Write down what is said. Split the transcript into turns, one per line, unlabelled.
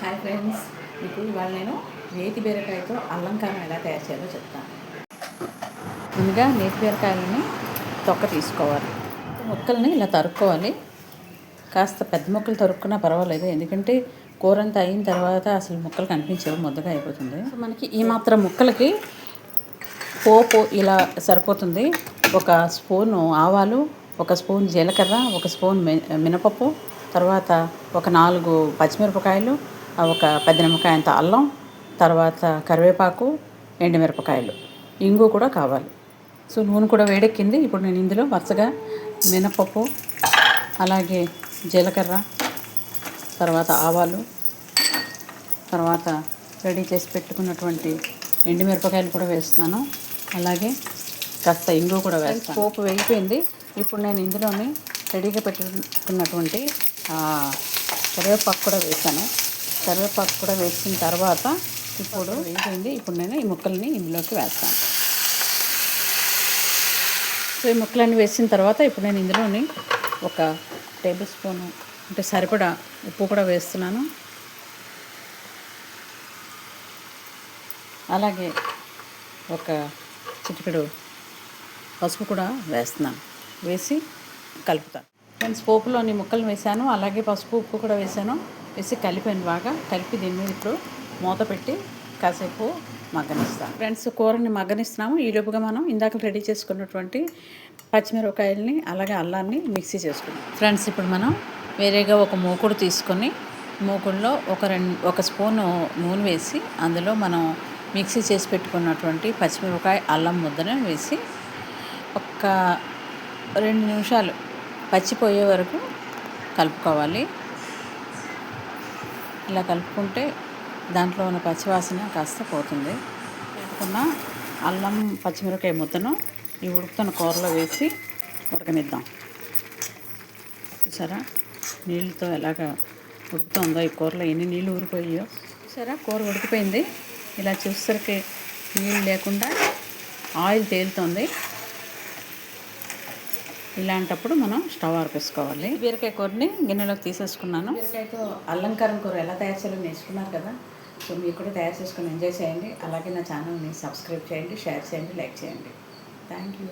Hi friends, మీకు ఇవాళ నేను నేతి బీరకాయతో అల్లం కారం ఎలా తయారు చేయాలో చెప్తాను. ముందుగా నేతి బీరకాయలని తొక్క తీసుకోవాలి. ముక్కల్ని ఇలా తరుక్కోవాలి. కాస్త పెద్ద ముక్కలు తరుక్కున్నా పర్వాలేదు, ఎందుకంటే కూర అంతా అయిన తర్వాత అసలు ముక్కలు కనిపించవు, ముద్దగా అయిపోతుంది. మనకి ఈ మాత్రం ముక్కలకి పోపు ఇలా సరిపోతుంది. ఒక స్పూను ఆవాలు, ఒక స్పూన్ జీలకర్ర, ఒక స్పూన్ మినపప్పు, తర్వాత ఒక 4 పచ్చిమిరపకాయలు, ఒక పెద్ద నిమ్మకాయ అంత అల్లం, తర్వాత కరివేపాకు, ఎండుమిరపకాయలు, ఇంగు కూడా కావాలి. సో నూనె కూడా వేడెక్కింది. ఇప్పుడు నేను ఇందులో వరుసగా మినపప్పు, అలాగే జీలకర్ర, తర్వాత ఆవాలు, తర్వాత రెడీ చేసి పెట్టుకున్నటువంటి ఎండుమిరపకాయలు కూడా వేస్తున్నాను. అలాగే కాస్త ఇంగు కూడా వేస్తాను. పోపు వేగిపోయింది. ఇప్పుడు నేను ఇందులోనే రెడీగా పెట్టుకున్నటువంటి కరివేపాకు కూడా వేసాను. కరివేపాకు కూడా వేసిన తర్వాత ఇప్పుడు వేగిపోయింది. ఇప్పుడు నేను ఈ ముక్కల్ని ఇందులోకి వేస్తాను. సో ఈ ముక్కలన్నీ వేసిన తర్వాత ఇప్పుడు నేను ఇందులోని ఒక టేబుల్ స్పూను అంటే సరిపడా ఉప్పు కూడా వేస్తున్నాను. అలాగే ఒక చిటికెడు పసుపు కూడా వేస్తున్నాను. వేసి కలుపుతాను. ఫ్రెండ్స్, పోపులోని ముక్కలు వేసాను, అలాగే పసుపు ఉప్పు కూడా వేసాను. వేసి కలిపాను బాగా. కలిపి దీని మీద ఇప్పుడు మూత పెట్టి కాసేపు మగ్గనిస్తాను. ఫ్రెండ్స్, కూరని మగ్గనిస్తున్నాము. ఈలోపుగా మనం ఇందాక రెడీ చేసుకున్నటువంటి పచ్చిమిరపకాయలని అలాగే అల్లాన్ని మిక్సీ చేసుకున్నాం. ఫ్రెండ్స్, ఇప్పుడు మనం వేరేగా ఒక మూకుడు తీసుకొని మూకుడులో ఒక స్పూను నూనె వేసి అందులో మనం మిక్సీ చేసి పెట్టుకున్నటువంటి పచ్చిమిరపకాయ అల్లం ముద్దను వేసి ఒక 2 నిమిషాలు పచ్చిపోయే వరకు కలుపుకోవాలి. ఇలా కలుపుకుంటే దాంట్లో ఉన్న పచ్చివాసన కాస్త పోతుంది. పెట్టుకున్న అల్లం పచ్చిమిరపకాయ ముద్దను ఈ ఉడుకుతున్న కూరలో వేసి ఉడకనిద్దాం. చూసారా నీళ్ళతో ఎలాగా ఉడుకుతుందో, ఈ కూరలో ఎన్ని నీళ్ళు ఊరిపోయాయో. చూసారా కూర ఉడికిపోయింది. ఇలా చూసేసరికి నీళ్ళు లేకుండా ఆయిల్ తేలుతుంది. ఇలాంటప్పుడు మనం స్టవ్ ఆర్పేసుకోవాలి. బీరకాయ కూరని గిన్నెలోకి తీసేసుకున్నాను. బీరకాయతో అల్లంకారం కూర ఎలా తయారు చేయాలో నేర్చుకున్నారు కదా. సో మీరు కూడా తయారు చేసుకొని ఎంజాయ్ చేయండి. అలాగే నా ఛానల్ని సబ్స్క్రైబ్ చేయండి, షేర్ చేయండి, లైక్ చేయండి. Thank you.